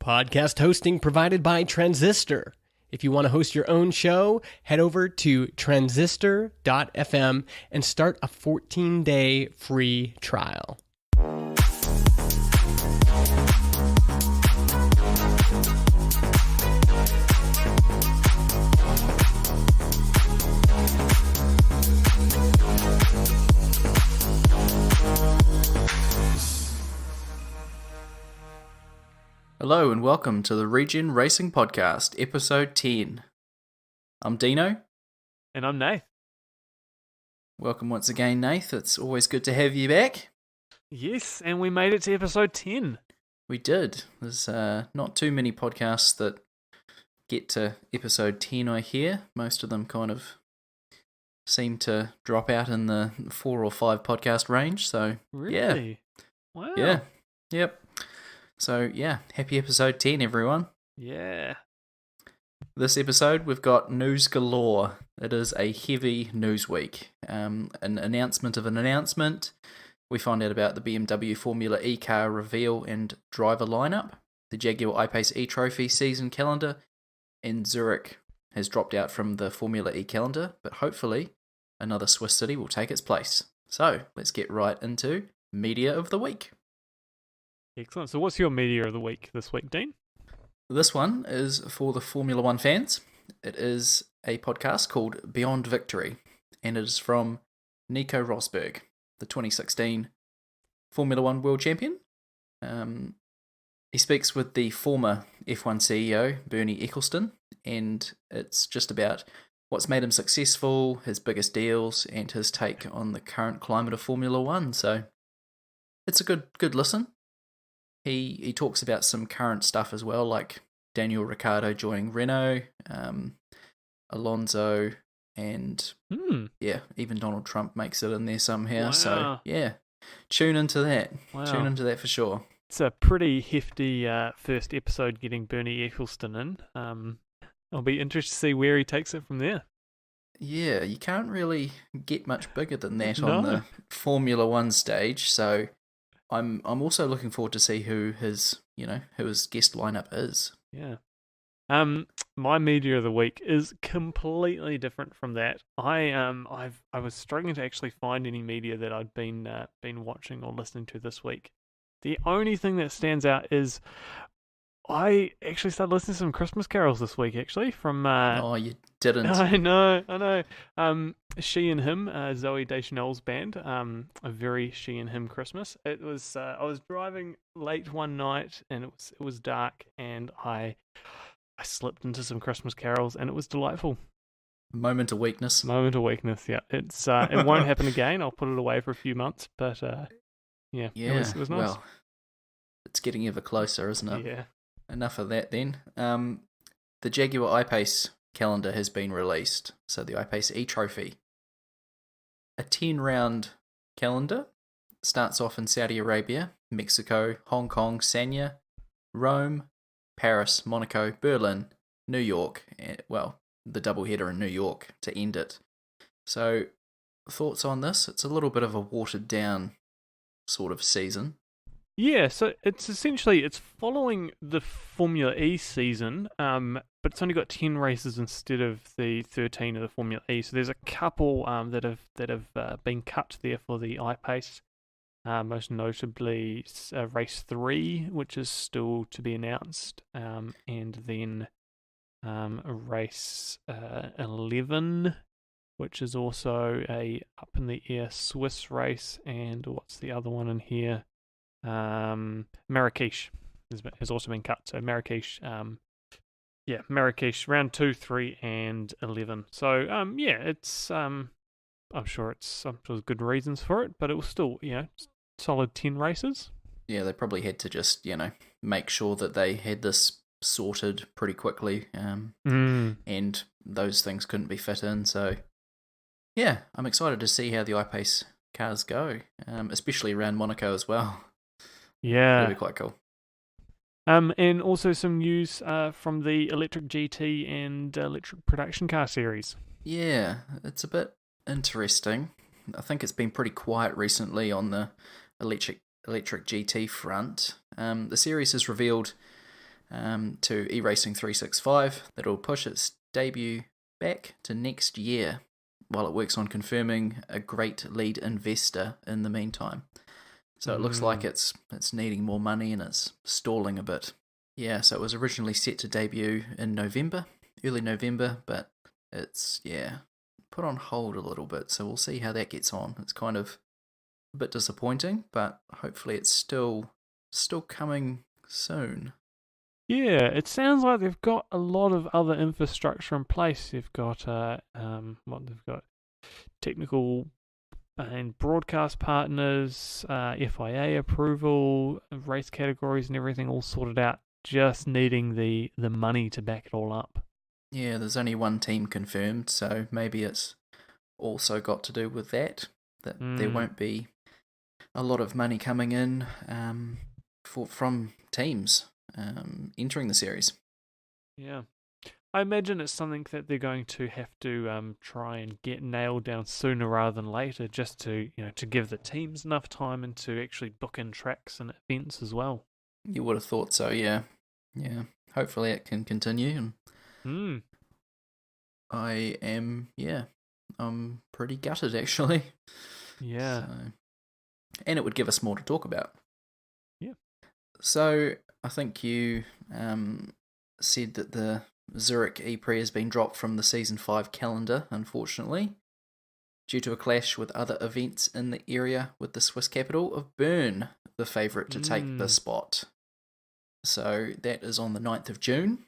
Podcast hosting provided by Transistor. If you want to host your own show, head over to transistor.fm and start a 14-day free trial. Hello and welcome to the Regen Racing Podcast, episode 10. I'm Dino. And I'm Nath. Welcome once again, Nath. It's always good to have you back. Yes, and we made it to episode 10. We did. There's not too many podcasts that get to episode 10, I hear. Most of them kind of seem to drop out in the 4 or 5 podcast range, so Really? yeah. Wow. Yeah, yep. So, yeah, happy episode 10, everyone. Yeah. This episode, we've got news galore. It is a heavy news week. An announcement of an announcement. We find out about the BMW Formula E car reveal and driver lineup, the Jaguar I-Pace E-Trophy season calendar, and Zurich has dropped out from the Formula E calendar, but hopefully another Swiss city will take its place. So, let's get right into Media of the Week. Excellent. So what's your media of the week this week, Dean? This one is for the Formula One fans. It is a podcast called Beyond Victory, and it is from Nico Rosberg, the 2016 Formula One World Champion. He speaks with the former F1 CEO, Bernie Ecclestone, and it's just about what's made him successful, his biggest deals, and his take on the current climate of Formula One. So it's a good listen. He talks about some current stuff as well, like Daniel Ricciardo joining Renault, Alonso, and yeah, even Donald Trump makes it in there somehow. Wow. So yeah, tune into that. Wow. Tune into that for sure. It's a pretty hefty first episode getting Bernie Ecclestone in. I'll be interested to see where he takes it from there. Yeah, you can't really get much bigger than that No. on the Formula One stage. So I'm also looking forward to see who his guest lineup is. Yeah. My media of the week is completely different from that. I was struggling to actually find any media that I'd been watching or listening to this week. The only thing that stands out is I actually started listening to some Christmas carols this week. Actually, from Oh, you didn't. I know. She and Him, Zoe Deschanel's band. A very She and Him Christmas. It was. I was driving late one night, and it was dark, and I slipped into some Christmas carols, and it was delightful. Moment of weakness. Moment of weakness. Yeah, it's. It won't happen again. I'll put it away for a few months, but yeah, it was nice. Well, it's getting ever closer, isn't it? Yeah. Enough of that then. The Jaguar I-Pace calendar has been released. So the I-Pace E-Trophy. A 10-round calendar. Starts off in Saudi Arabia, Mexico, Hong Kong, Sanya, Rome, Paris, Monaco, Berlin, New York. Well, the doubleheader in New York to end it. So, thoughts on this? It's a little bit of a watered down sort of season. Yeah, so it's following the Formula E season, but it's only got 10 races instead of the 13 of the Formula E. So there's a couple that have been cut there for the I-Pace, most notably race 3, which is still to be announced, and then race 11, which is also a up in the air Swiss race, and what's the other one in here? Marrakesh has also been cut. So Marrakesh, Marrakesh round 2, 3, and 11. So it's I'm sure there's good reasons for it, but it was still solid 10 races. Yeah, they probably had to just make sure that they had this sorted pretty quickly, and those things couldn't be fit in. So yeah, I'm excited to see how the I-Pace cars go, especially around Monaco as well. Yeah. It'll be quite cool. And also some news from the electric GT and electric production car series. Yeah, it's a bit interesting. I think it's been pretty quiet recently on the electric GT front. The series has revealed to eRacing 365 that'll push its debut back to next year while it works on confirming a great lead investor in the meantime. So it looks like it's needing more money and it's stalling a bit. Yeah, so it was originally set to debut in November, early November, but it's, put on hold a little bit, so we'll see how that gets on. It's kind of a bit disappointing, but hopefully it's still coming soon. Yeah, it sounds like they've got a lot of other infrastructure in place. They've got technical and broadcast partners, FIA approval, race categories and everything all sorted out, just needing the money to back it all up. Yeah, there's only one team confirmed, so maybe it's also got to do with that there won't be a lot of money coming in from teams entering the series. Yeah. I imagine it's something that they're going to have to try and get nailed down sooner rather than later, just to give the teams enough time and to actually book in tracks and events as well. You would have thought so, yeah. Yeah. Hopefully it can continue. And I'm pretty gutted actually. Yeah. And it would give us more to talk about. Yeah. So I think you said that the Zurich E-Prix has been dropped from the Season 5 calendar, unfortunately, due to a clash with other events in the area, with the Swiss capital of Bern the favourite to take the spot. So that is on the 9th of June.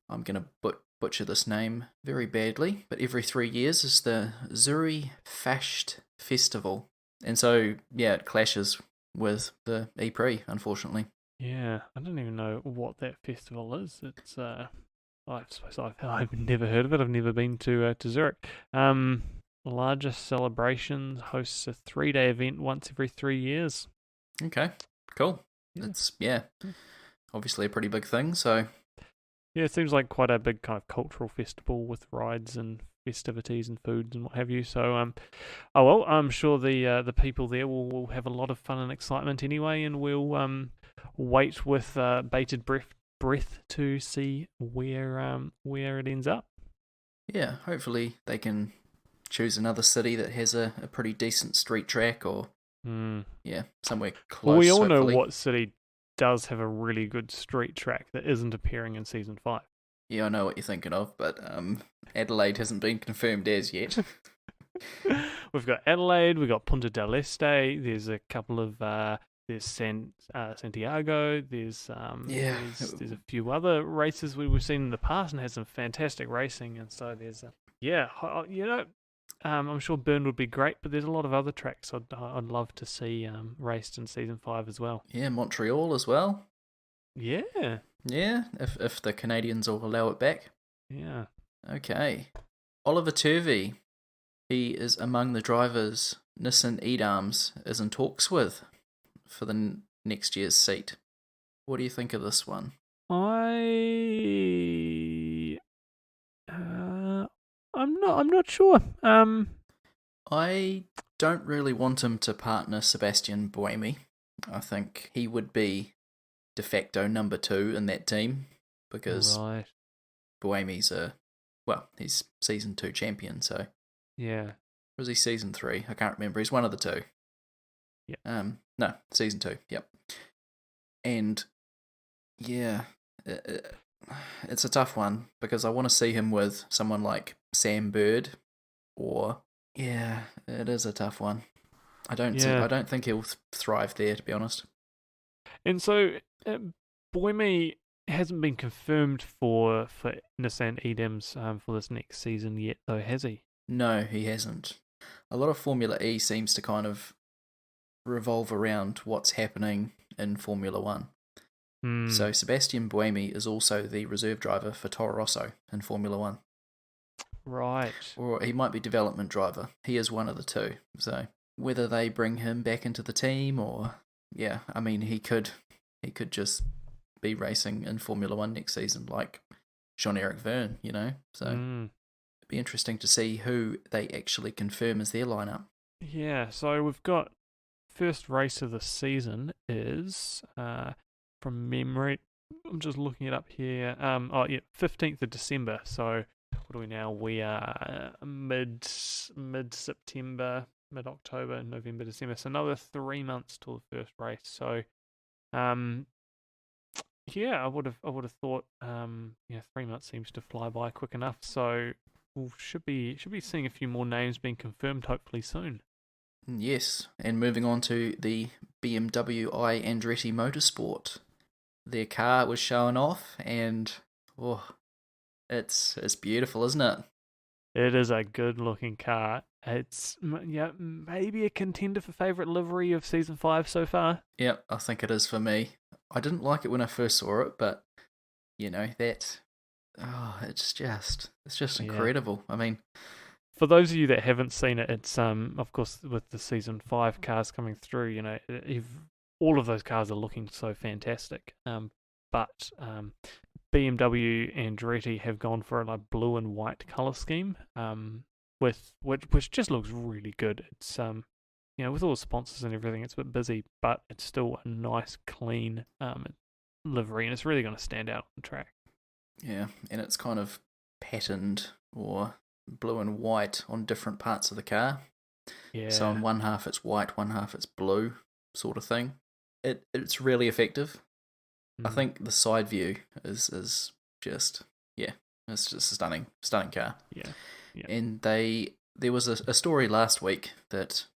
I'm going to butcher this name very badly, but every 3 years is the Zurich Fascht Festival. And so, it clashes with the E-Prix, unfortunately. Yeah, I don't even know what that festival is. It's I suppose I've never heard of it. I've never been to Zurich. Largest celebrations, hosts a 3-day event once every 3 years. Okay, cool. Yeah. It's obviously a pretty big thing. So yeah, it seems like quite a big kind of cultural festival with rides and festivities and foods and what have you. So I'm sure the people there will have a lot of fun and excitement anyway, and we'll wait with bated breath to see where it ends up. Yeah, hopefully they can choose another city that has a pretty decent street track, or somewhere close. Well, we all know hopefully. what city does have a really good street track that isn't appearing in Season 5. Yeah, I know what you're thinking of, but Adelaide hasn't been confirmed as yet. We've got Adelaide, we've got Punta del Este, there's a couple of there's Santiago, there's a few other races we've seen in the past and had some fantastic racing, and so there's I'm sure Bern would be great, but there's a lot of other tracks I'd love to see raced in Season 5 as well. Yeah, Montreal as well. Yeah. Yeah, if the Canadians will allow it back. Yeah. Okay. Oliver Turvey, he is among the drivers Nissan Edams is in talks with for the next year's seat. What do you think of this one? I'm not sure. I don't really want him to partner Sebastian Buemi. I think he would be de facto number 2 in that team, because Buemi's he's Season 2 champion, so... Yeah. Or is he Season 3? I can't remember. He's one of the two. Yeah. No, Season 2, yep. And, it's a tough one, because I want to see him with someone like Sam Bird, or... Yeah, it is a tough one. I don't think he'll thrive there, to be honest. And so, Buemi hasn't been confirmed for Nissan Edams for this next season yet, though, has he? No, he hasn't. A lot of Formula E seems to kind of revolve around what's happening in Formula 1. So Sebastian Buemi is also the reserve driver for Toro Rosso in Formula 1. Right. Or he might be development driver. He is one of the two. So whether they bring him back into the team, or he could just be racing in Formula 1 next season like Jean-Eric Verne, So it'd be interesting to see who they actually confirm as their lineup. Yeah, so we've got first race of the season is from memory I'm just looking it up here. 15th of December. So what are we now? We are mid September, mid October, November, December. So another 3 months till the first race. So, yeah, I would have thought, 3 months seems to fly by quick enough. So we should be seeing a few more names being confirmed hopefully soon. Yes, and moving on to the BMW I Andretti Motorsport. Their car was showing off, and it's beautiful, isn't it? It is a good looking car. It's maybe a contender for favourite livery of season 5 so far. Yep, I think it is for me. I didn't like it when I first saw it, but it's just incredible. I mean, for those of you that haven't seen it, it's of course with the season 5 cars coming through, all of those cars are looking so fantastic. But BMW and Andretti have gone for a blue and white color scheme, which just looks really good. It's with all the sponsors and everything, it's a bit busy, but it's still a nice, clean livery, and it's really going to stand out on the track. Yeah, and it's kind of patterned or blue and white on different parts of the car. Yeah. So on one half it's white, one half it's blue, sort of thing. It's really effective. I think the side view is just it's just a stunning car. Yeah. And there was a story last week that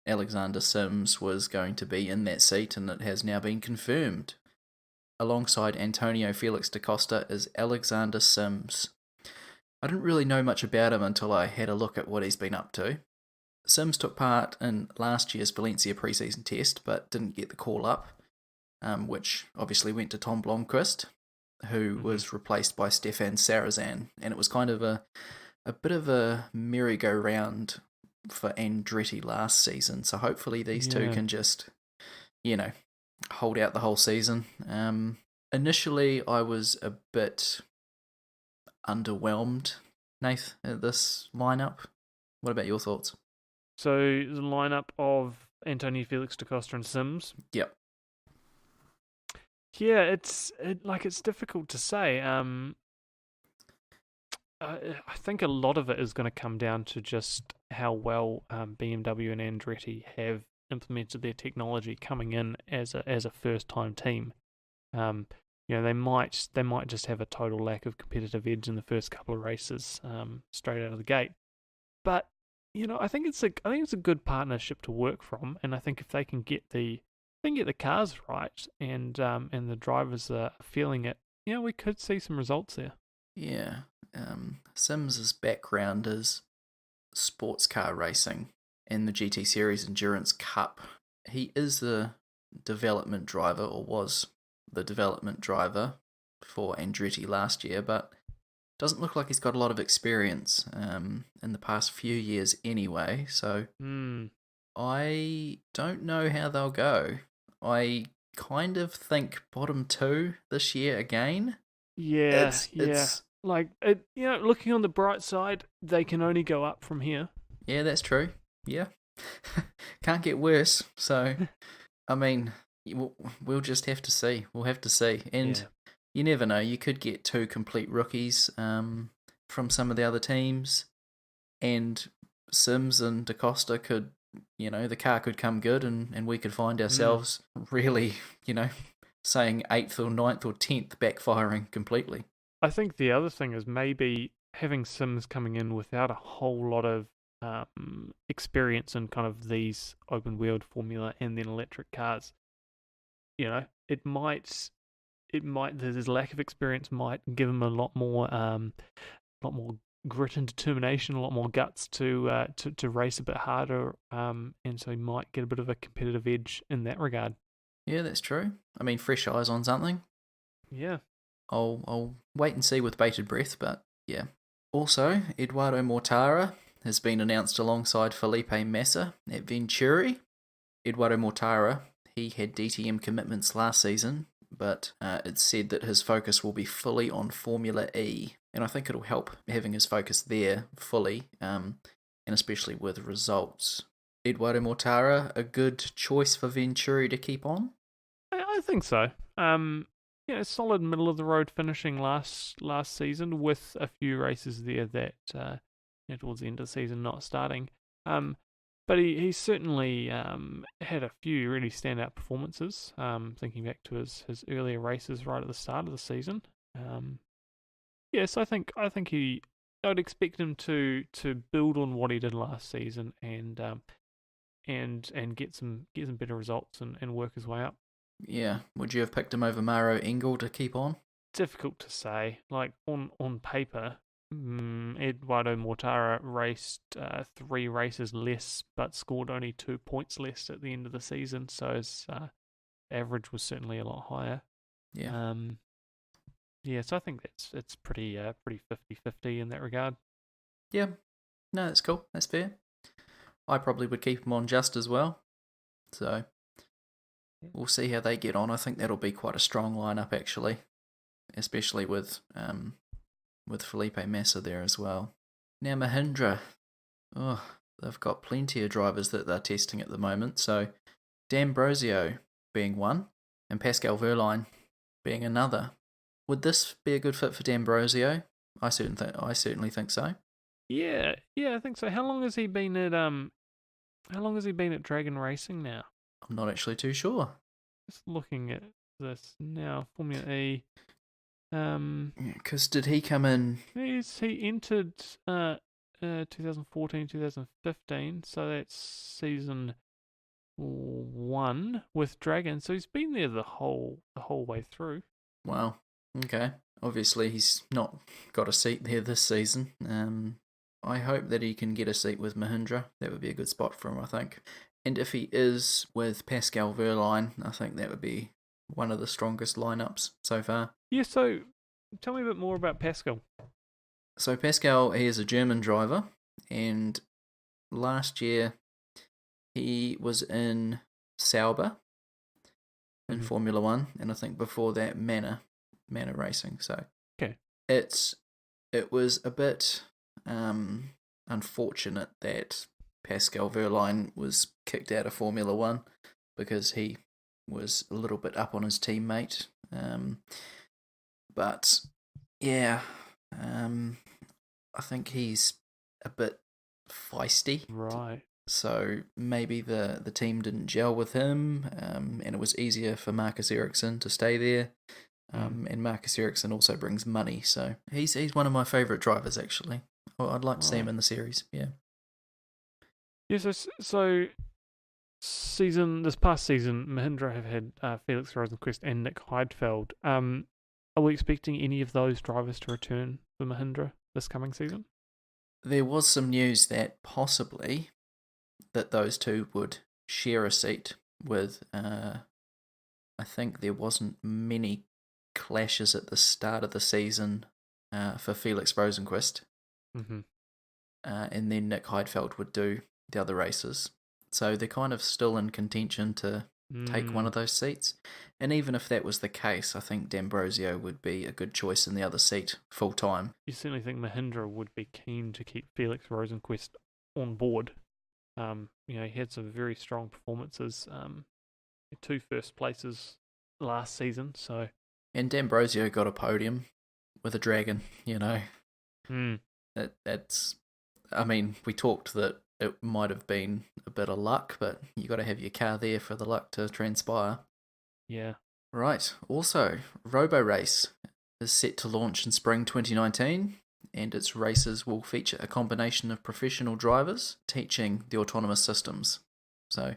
Alexander Sims was going to be in that seat, and it has now been confirmed. Alongside Antonio Felix da Costa is Alexander Sims. I didn't really know much about him until I had a look at what he's been up to. Sims took part in last year's Valencia preseason test, but didn't get the call up, which obviously went to Tom Blomqvist, who was replaced by Stefan Sarazan, and it was kind of a bit of a merry-go-round for Andretti last season, so hopefully these two can just, hold out the whole season. Initially, I was a bit underwhelmed, Nath, at this lineup. What about your thoughts? So the lineup of Antonio Felix da Costa and Sims. Yep. Yeah, it's difficult to say. I think a lot of it is going to come down to just how well BMW and Andretti have implemented their technology coming in as a first time team. They might just have a total lack of competitive edge in the first couple of races straight out of the gate. But I think it's a good partnership to work from, and I think if they can get the cars right and the drivers are feeling it, we could see some results there. Yeah. Sims's background is sports car racing in the GT Series Endurance Cup. He is the development driver, or was the development driver for Andretti last year, but doesn't look like he's got a lot of experience in the past few years anyway, so I don't know how they'll go. I kind of think bottom 2 this year again. Yeah, it's looking on the bright side, they can only go up from here. Yeah, that's true. Yeah. Can't get worse. So, I mean, we'll just have to see. We'll have to see. And you never know. You could get 2 complete rookies from some of the other teams. And Sims and Da Costa could, the car could come good and we could find ourselves really, saying 8th or 9th or 10th backfiring completely. I think the other thing is maybe having Sims coming in without a whole lot of experience in kind of these open-wheeled Formula and then electric cars. It might his lack of experience might give him a lot more grit and determination, a lot more guts to race a bit harder, and so he might get a bit of a competitive edge in that regard. Yeah, that's true. I mean, fresh eyes on something. Yeah. I'll wait and see with bated breath, but yeah. Also, Eduardo Mortara has been announced alongside Felipe Massa at Venturi. Eduardo Mortara, he had DTM commitments last season, but it's said that his focus will be fully on Formula E, and I think it'll help having his focus there fully, and especially with results. Eduardo Mortara, a good choice for Venturi to keep on? I think so. solid middle of the road finishing last season with a few races there that towards the end of the season not starting. But he certainly had a few really standout performances. Thinking back to his earlier races right at the start of the season. Yes, I think I'd expect him to build on what he did last season and get some better results and work his way up. Yeah, would you have picked him over Maro Engel to keep on? Difficult to say. Like on paper, Eduardo Mortara raced 3 races less, but scored only 2 points less at the end of the season. So his average was certainly a lot higher. Yeah. Yeah. So I think it's pretty 50-50 in that regard. Yeah. No, that's cool. That's fair. I probably would keep him on just as well. So we'll see how they get on. I think that'll be quite a strong lineup actually, especially with Felipe Massa there as well. Now Mahindra, they've got plenty of drivers that they're testing at the moment. So D'Ambrosio being one, and Pascal Wehrlein being another. Would this be a good fit for D'Ambrosio? I certainly think so. Yeah, I think so. How long has he been at Dragon Racing now? I'm not actually too sure. Just looking at this now, Formula E. Because did he come in? He entered 2014, 2015, so that's season 1 with Dragon. So he's been there the whole way through. Wow. Okay. Obviously, he's not got a seat there this season. I hope that he can get a seat with Mahindra. That would be a good spot for him, I think. And if he is with Pascal Wehrlein, I think that would be one of the strongest lineups so far. Yeah, so tell me a bit more about Pascal. So Pascal, he is a German driver, and last year he was in Sauber in Formula 1, and I think before that Manor Racing. So okay, it was a bit unfortunate that Pascal Wehrlein was kicked out of Formula 1 because he was a little bit up on his teammate. But yeah, I think he's a bit feisty. Right. So maybe the team didn't gel with him, and it was easier for Marcus Ericsson to stay there. And Marcus Ericsson also brings money, so he's one of my favourite drivers actually. I'd like to see him in the series. Yeah. Yeah. So this past season, Mahindra have had Felix Rosenqvist and Nick Heidfeld. Are we expecting any of those drivers to return for Mahindra this coming season? There was some news that possibly that those two would share a seat with. I think there wasn't many clashes at the start of the season for Felix Rosenqvist. Mm-hmm. And then Nick Heidfeld would do the other races. So they're kind of still in contention to take one of those seats. And even if that was the case, I think D'Ambrosio would be a good choice in the other seat full time. You certainly think Mahindra would be keen to keep Felix Rosenqvist on board. He had some very strong performances. 2 first places last season, so. And D'Ambrosio got a podium with a dragon, That's, I mean, we talked that it might have been a bit of luck, but you got to have your car there for the luck to transpire. Yeah. Right. Also, Robo Race is set to launch in spring 2019, and its races will feature a combination of professional drivers teaching the autonomous systems. So,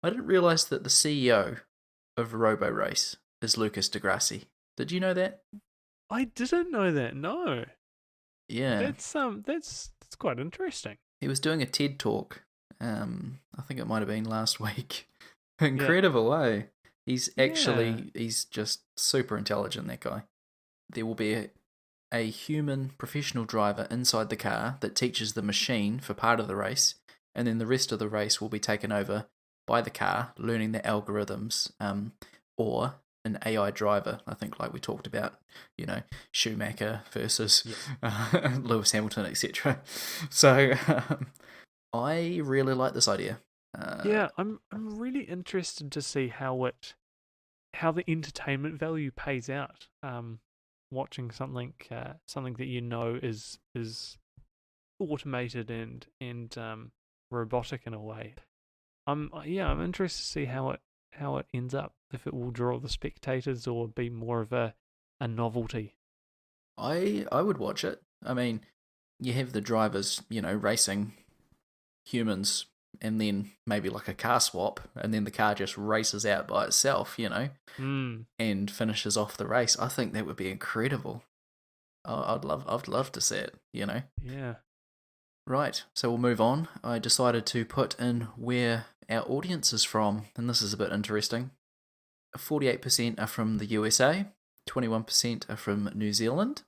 I didn't realise that the CEO of Robo Race is Lucas Di Grassi. Did you know that? I didn't know that. No. Yeah. That's quite interesting. He was doing a TED talk. I think it might have been last week. Incredible, eh? He's just super intelligent, that guy. There will be a human professional driver inside the car that teaches the machine for part of the race, and then the rest of the race will be taken over by the car, learning the algorithms, or an AI driver. I think, like we talked about, Schumacher versus Lewis Hamilton, etc. So I really like this idea. I'm really interested to see how how the entertainment value pays out. Watching something that is automated and robotic in a way. I'm interested to see how it ends up, if it will draw the spectators or be more of a novelty. I would watch it. I mean, you have the drivers, racing humans, and then maybe like a car swap, and then the car just races out by itself, and finishes off the race. I think that would be incredible. I'd love to see it, Yeah. Right, so we'll move on. I decided to put in where our audience is from, and this is a bit interesting. 48% are from the USA, 21% are from New Zealand.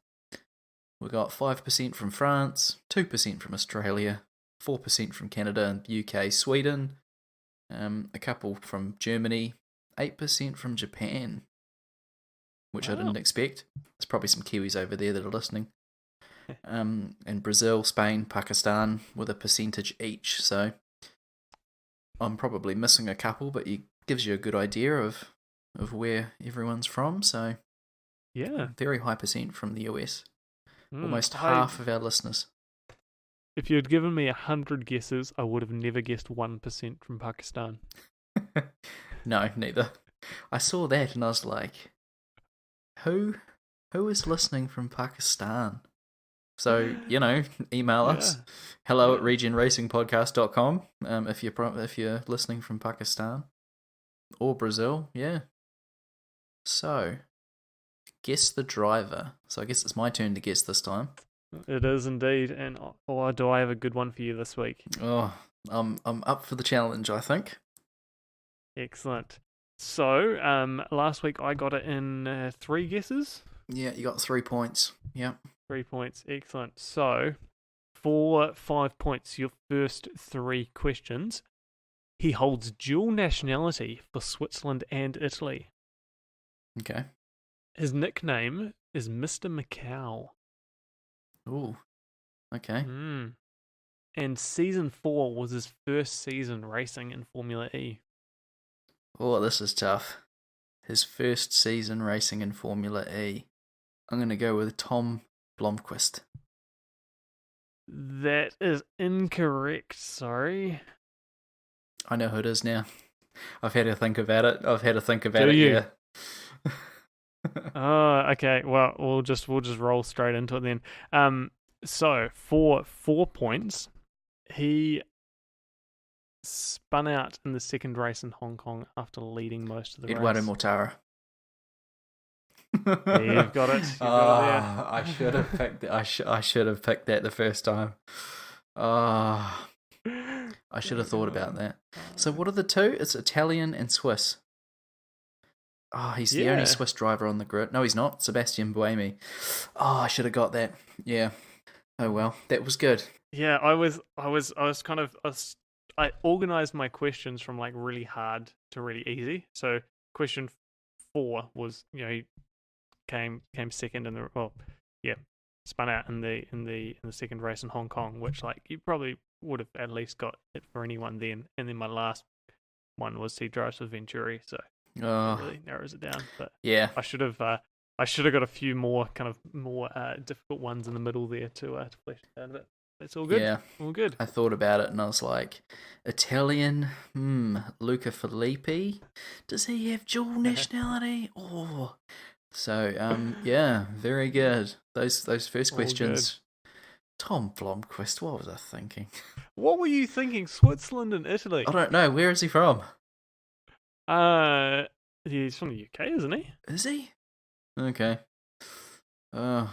We got 5% from France, 2% from Australia, 4% from Canada, UK, Sweden, a couple from Germany, 8% from Japan, which I didn't expect. There's probably some Kiwis over there that are listening. And Brazil, Spain, Pakistan with a percentage each. So I'm probably missing a couple, but it gives you a good idea of where everyone's from. So yeah, very high percent from the US. Almost half of our listeners. If you had given me 100 guesses, I would have never guessed 1% from Pakistan. No, neither. I saw that and I was like, who is listening from Pakistan? So, email us, hello@regenracingpodcast.com, if you're listening from Pakistan or Brazil, yeah. So, guess the driver. So I guess it's my turn to guess this time. It is indeed, and do I have a good one for you this week? Oh, I'm up for the challenge, I think. Excellent. So, last week I got it in 3 guesses. Yeah, you got 3 points. Yeah. 3 points. Excellent. So, for 5 points, your first 3 questions. He holds dual nationality for Switzerland and Italy. Okay. His nickname is Mr. Macau. Ooh. Okay. And season 4 was his first season racing in Formula E. Oh, this is tough. His first season racing in Formula E. I'm going to go with Tom Blomqvist. That is incorrect, sorry. I know who it is now. I've had to think about it. Do you? Yeah. Oh, okay. Well, we'll just roll straight into it then. So for 4 points, he spun out in the second race in Hong Kong after leading most of the Eduardo race. Mortara. Yeah, you've got it. You've got it there. I should have picked. I should have picked that the first time. I should have thought about that. So what are the two? It's Italian and Swiss. Oh, he's the only Swiss driver on the grid. No, he's not. Sebastian Buemi. Oh, I should have got that. Yeah. Oh well, that was good. Yeah, I organized my questions from like really hard to really easy. So question 4 was, he came second in the spun out in the second race in Hong Kong, which like you probably would have at least got it for anyone then. And then my last one was he drives for Venturi, so it really narrows it down. But yeah, I should have got a few more difficult ones in the middle there to flesh it down a bit. It's all good. Yeah, all good. I thought about it and I was like, Italian, Luca Filippi, does he have dual nationality? Oh, so yeah, very good. Those first questions. Tom Blomqvist, what was I thinking? What were you thinking? Switzerland and Italy? I don't know. Where is he from? He's from the UK, isn't he? Is he? Okay. Although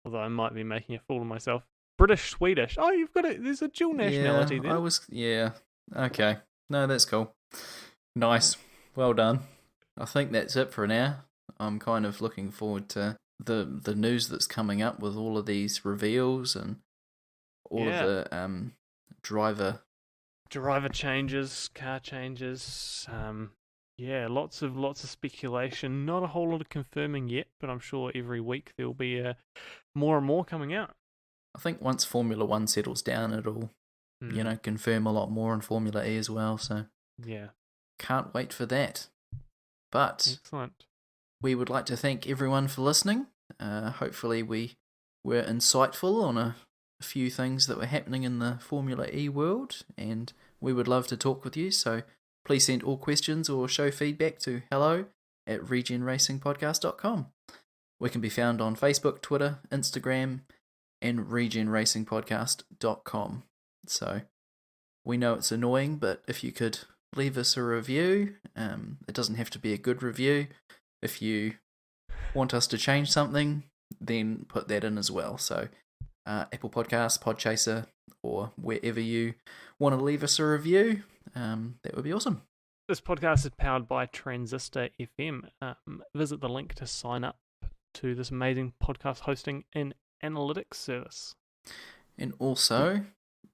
I might be making a fool of myself. British, Swedish. Oh, you've got it. There's a dual nationality there. Yeah. Okay. No, that's cool. Nice. Well done. I think that's it for now. I'm kind of looking forward to the news that's coming up with all of these reveals and all of the driver changes, car changes. Lots of speculation. Not a whole lot of confirming yet, but I'm sure every week there'll be more and more coming out. I think once Formula 1 settles down, it'll confirm a lot more in Formula E as well. So yeah, can't wait for that. But Excellent. we would like to thank everyone for listening. Hopefully we were insightful on a few things that were happening in the Formula E world, and we would love to talk with you. So please send all questions or show feedback to hello@regenracingpodcast.com. We can be found on Facebook, Twitter, Instagram, and regenracingpodcast.com. So we know it's annoying, but if you could leave us a review, it doesn't have to be a good review. If you want us to change something, then put that in as well. So Apple Podcasts, Podchaser, or wherever you want to leave us a review, that would be awesome. This podcast is powered by Transistor FM. Visit the link to sign up to this amazing podcast hosting and analytics service. And also,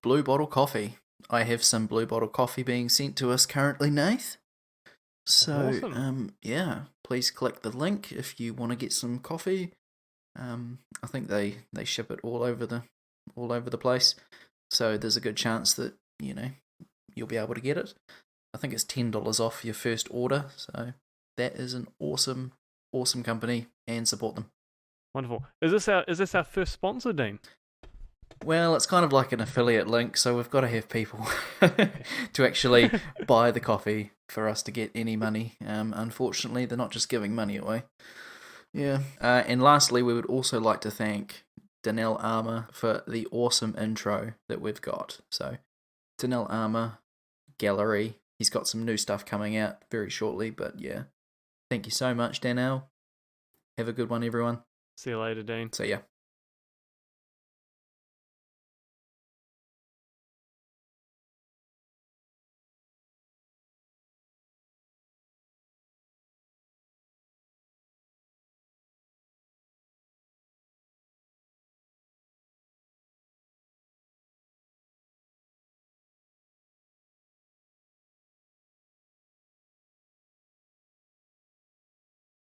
Blue Bottle Coffee. I have some Blue Bottle Coffee being sent to us currently, Nath. So, Awesome. please click the link if you want to get some coffee. I think they ship it all over the place. So there's a good chance that, you'll be able to get it. I think it's $10 off your first order. So that is an awesome company, and support them. Wonderful. Is this our first sponsor, Dean? Well, it's kind of like an affiliate link, so we've got to have people to actually buy the coffee for us to get any money. Unfortunately, they're not just giving money away. Yeah. And lastly, we would also like to thank Danelle Armour for the awesome intro that we've got. So, Danelle Armour Gallery. He's got some new stuff coming out very shortly, but yeah. Thank you so much, Danelle. Have a good one, everyone. See you later, Dean. See ya.